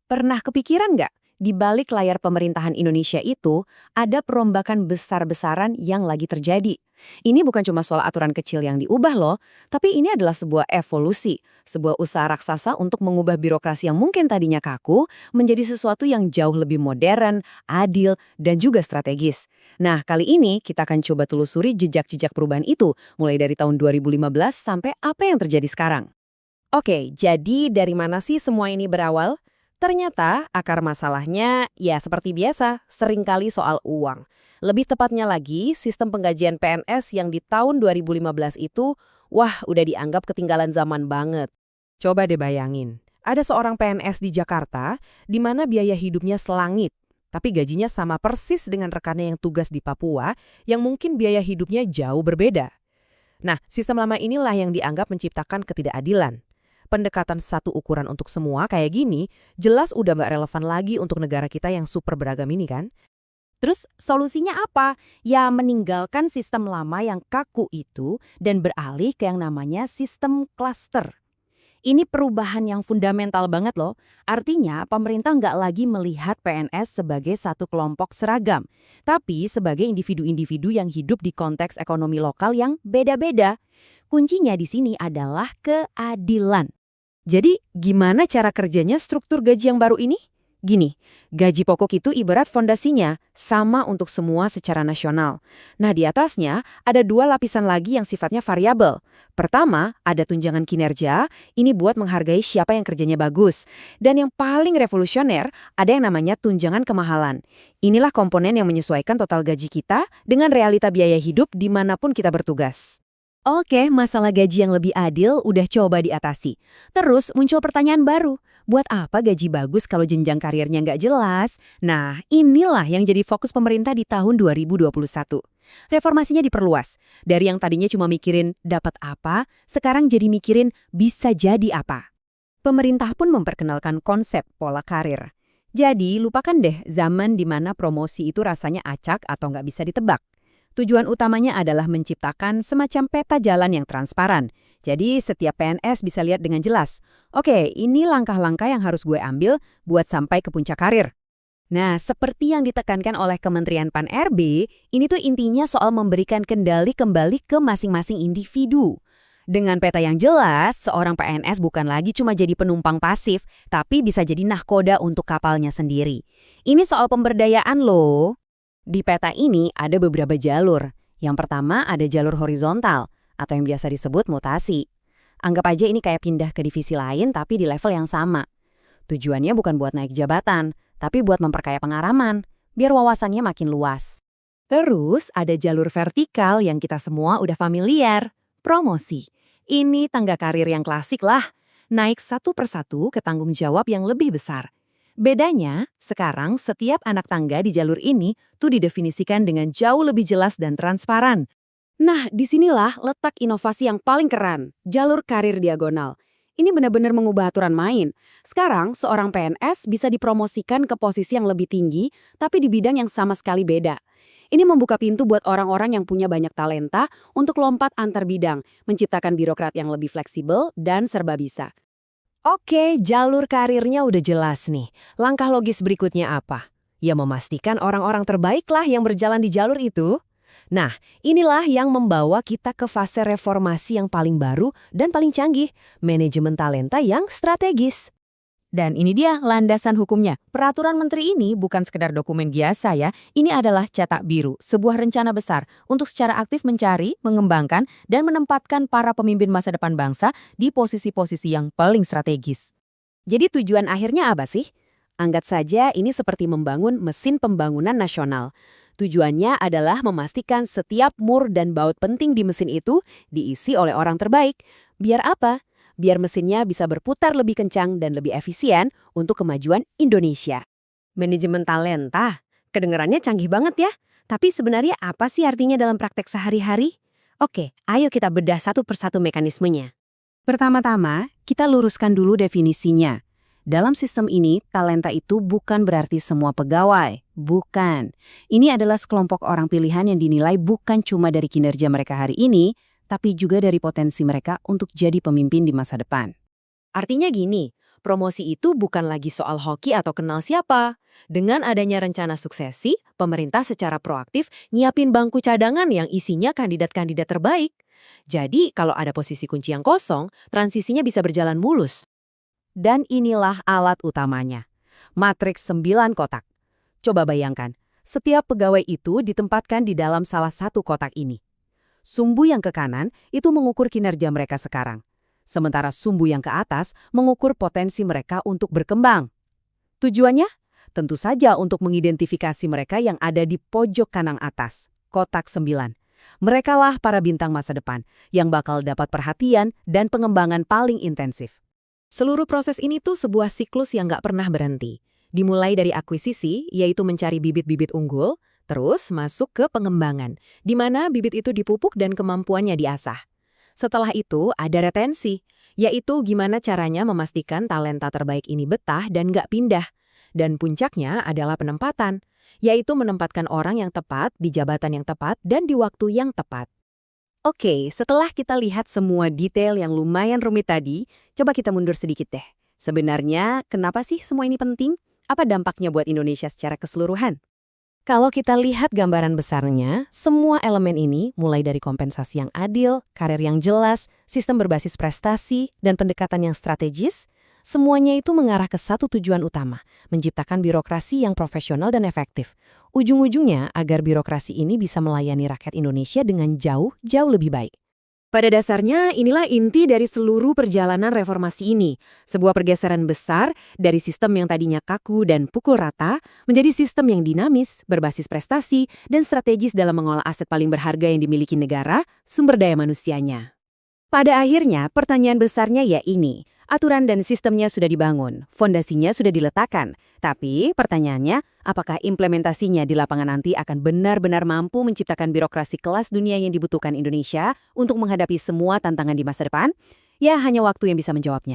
Pernah kepikiran nggak, di balik layar pemerintahan Indonesia itu ada perombakan besar-besaran yang lagi terjadi? Ini bukan cuma soal aturan kecil yang diubah loh, tapi ini adalah sebuah evolusi, sebuah usaha raksasa untuk mengubah birokrasi yang mungkin tadinya kaku menjadi sesuatu yang jauh lebih modern, adil, dan juga strategis. Nah, kali ini kita akan coba telusuri jejak-jejak perubahan itu, mulai dari tahun 2015 sampai apa yang terjadi sekarang. Oke, jadi dari mana sih semua ini berawal? Ternyata akar masalahnya ya seperti biasa, seringkali soal uang. Lebih tepatnya lagi, sistem penggajian PNS yang di tahun 2015 itu, wah udah dianggap ketinggalan zaman banget. Coba deh bayangin, ada seorang PNS di Jakarta di mana biaya hidupnya selangit, tapi gajinya sama persis dengan rekannya yang tugas di Papua yang mungkin biaya hidupnya jauh berbeda. Nah, sistem lama inilah yang dianggap menciptakan ketidakadilan. Pendekatan satu ukuran untuk semua kayak gini, jelas udah nggak relevan lagi untuk negara kita yang super beragam ini kan? Terus solusinya apa? Ya meninggalkan sistem lama yang kaku itu dan beralih ke yang namanya sistem klaster. Ini perubahan yang fundamental banget loh. Artinya pemerintah nggak lagi melihat PNS sebagai satu kelompok seragam, tapi sebagai individu-individu yang hidup di konteks ekonomi lokal yang beda-beda. Kuncinya di sini adalah keadilan. Jadi, gimana cara kerjanya struktur gaji yang baru ini? Gini, gaji pokok itu ibarat fondasinya, sama untuk semua secara nasional. Nah, di atasnya ada dua lapisan lagi yang sifatnya variabel. Pertama, ada tunjangan kinerja, ini buat menghargai siapa yang kerjanya bagus. Dan yang paling revolusioner, ada yang namanya tunjangan kemahalan. Inilah komponen yang menyesuaikan total gaji kita dengan realita biaya hidup dimanapun kita bertugas. Oke, masalah gaji yang lebih adil udah coba diatasi. Terus muncul pertanyaan baru, buat apa gaji bagus kalau jenjang karirnya nggak jelas? Nah, inilah yang jadi fokus pemerintah di tahun 2021. Reformasinya diperluas. Dari yang tadinya cuma mikirin dapat apa, sekarang jadi mikirin bisa jadi apa. Pemerintah pun memperkenalkan konsep pola karir. Jadi, lupakan deh zaman di mana promosi itu rasanya acak atau nggak bisa ditebak. Tujuan utamanya adalah menciptakan semacam peta jalan yang transparan. Jadi setiap PNS bisa lihat dengan jelas, oke, ini langkah-langkah yang harus gue ambil buat sampai ke puncak karir. Nah, seperti yang ditekankan oleh Kementerian Pan-RB, ini tuh intinya soal memberikan kendali kembali ke masing-masing individu. Dengan peta yang jelas, seorang PNS bukan lagi cuma jadi penumpang pasif, tapi bisa jadi nahkoda untuk kapalnya sendiri. Ini soal pemberdayaan loh. Di peta ini ada beberapa jalur. Yang pertama ada jalur horizontal, atau yang biasa disebut mutasi. Anggap aja ini kayak pindah ke divisi lain tapi di level yang sama. Tujuannya bukan buat naik jabatan, tapi buat memperkaya pengalaman, biar wawasannya makin luas. Terus ada jalur vertikal yang kita semua udah familiar, promosi. Ini tangga karir yang klasik lah, naik satu persatu ke tanggung jawab yang lebih besar. Bedanya, sekarang setiap anak tangga di jalur ini tuh didefinisikan dengan jauh lebih jelas dan transparan. Nah, disinilah letak inovasi yang paling keren, jalur karir diagonal. Ini benar-benar mengubah aturan main. Sekarang, seorang PNS bisa dipromosikan ke posisi yang lebih tinggi, tapi di bidang yang sama sekali beda. Ini membuka pintu buat orang-orang yang punya banyak talenta untuk lompat antar bidang, menciptakan birokrat yang lebih fleksibel dan serba bisa. Oke, jalur karirnya udah jelas nih. Langkah logis berikutnya apa? Ya memastikan orang-orang terbaiklah yang berjalan di jalur itu. Nah, inilah yang membawa kita ke fase reformasi yang paling baru dan paling canggih, manajemen talenta yang strategis. Dan ini dia landasan hukumnya. Peraturan menteri ini bukan sekedar dokumen biasa ya, ini adalah cetak biru, sebuah rencana besar untuk secara aktif mencari, mengembangkan, dan menempatkan para pemimpin masa depan bangsa di posisi-posisi yang paling strategis. Jadi tujuan akhirnya apa sih? Anggap saja ini seperti membangun mesin pembangunan nasional. Tujuannya adalah memastikan setiap mur dan baut penting di mesin itu diisi oleh orang terbaik. Biar apa? Biar mesinnya bisa berputar lebih kencang dan lebih efisien untuk kemajuan Indonesia. Manajemen talenta, kedengarannya canggih banget ya. Tapi sebenarnya apa sih artinya dalam praktek sehari-hari? Oke, ayo kita bedah satu persatu mekanismenya. Pertama-tama, kita luruskan dulu definisinya. Dalam sistem ini, talenta itu bukan berarti semua pegawai. Bukan. Ini adalah sekelompok orang pilihan yang dinilai bukan cuma dari kinerja mereka hari ini, tapi juga dari potensi mereka untuk jadi pemimpin di masa depan. Artinya gini, promosi itu bukan lagi soal hoki atau kenal siapa. Dengan adanya rencana suksesi, pemerintah secara proaktif nyiapin bangku cadangan yang isinya kandidat-kandidat terbaik. Jadi, kalau ada posisi kunci yang kosong, transisinya bisa berjalan mulus. Dan inilah alat utamanya. Matriks 9 kotak. Coba bayangkan, setiap pegawai itu ditempatkan di dalam salah satu kotak ini. Sumbu yang ke kanan itu mengukur kinerja mereka sekarang. Sementara sumbu yang ke atas mengukur potensi mereka untuk berkembang. Tujuannya? Tentu saja untuk mengidentifikasi mereka yang ada di pojok kanan atas, kotak 9. Merekalah para bintang masa depan yang bakal dapat perhatian dan pengembangan paling intensif. Seluruh proses ini tuh sebuah siklus yang nggak pernah berhenti. Dimulai dari akuisisi, yaitu mencari bibit-bibit unggul, terus masuk ke pengembangan, di mana bibit itu dipupuk dan kemampuannya diasah. Setelah itu ada retensi, yaitu gimana caranya memastikan talenta terbaik ini betah dan nggak pindah. Dan puncaknya adalah penempatan, yaitu menempatkan orang yang tepat di jabatan yang tepat dan di waktu yang tepat. Oke, setelah kita lihat semua detail yang lumayan rumit tadi, coba kita mundur sedikit deh. Sebenarnya, kenapa sih semua ini penting? Apa dampaknya buat Indonesia secara keseluruhan? Kalau kita lihat gambaran besarnya, semua elemen ini, mulai dari kompensasi yang adil, karir yang jelas, sistem berbasis prestasi, dan pendekatan yang strategis, semuanya itu mengarah ke satu tujuan utama, menciptakan birokrasi yang profesional dan efektif. Ujung-ujungnya agar birokrasi ini bisa melayani rakyat Indonesia dengan jauh lebih baik. Pada dasarnya, inilah inti dari seluruh perjalanan reformasi ini. Sebuah pergeseran besar dari sistem yang tadinya kaku dan pukul rata menjadi sistem yang dinamis, berbasis prestasi, dan strategis dalam mengolah aset paling berharga yang dimiliki negara, sumber daya manusianya. Pada akhirnya, pertanyaan besarnya ya ini. Aturan dan sistemnya sudah dibangun, fondasinya sudah diletakkan. Tapi pertanyaannya, apakah implementasinya di lapangan nanti akan benar-benar mampu menciptakan birokrasi kelas dunia yang dibutuhkan Indonesia untuk menghadapi semua tantangan di masa depan? Ya, hanya waktu yang bisa menjawabnya.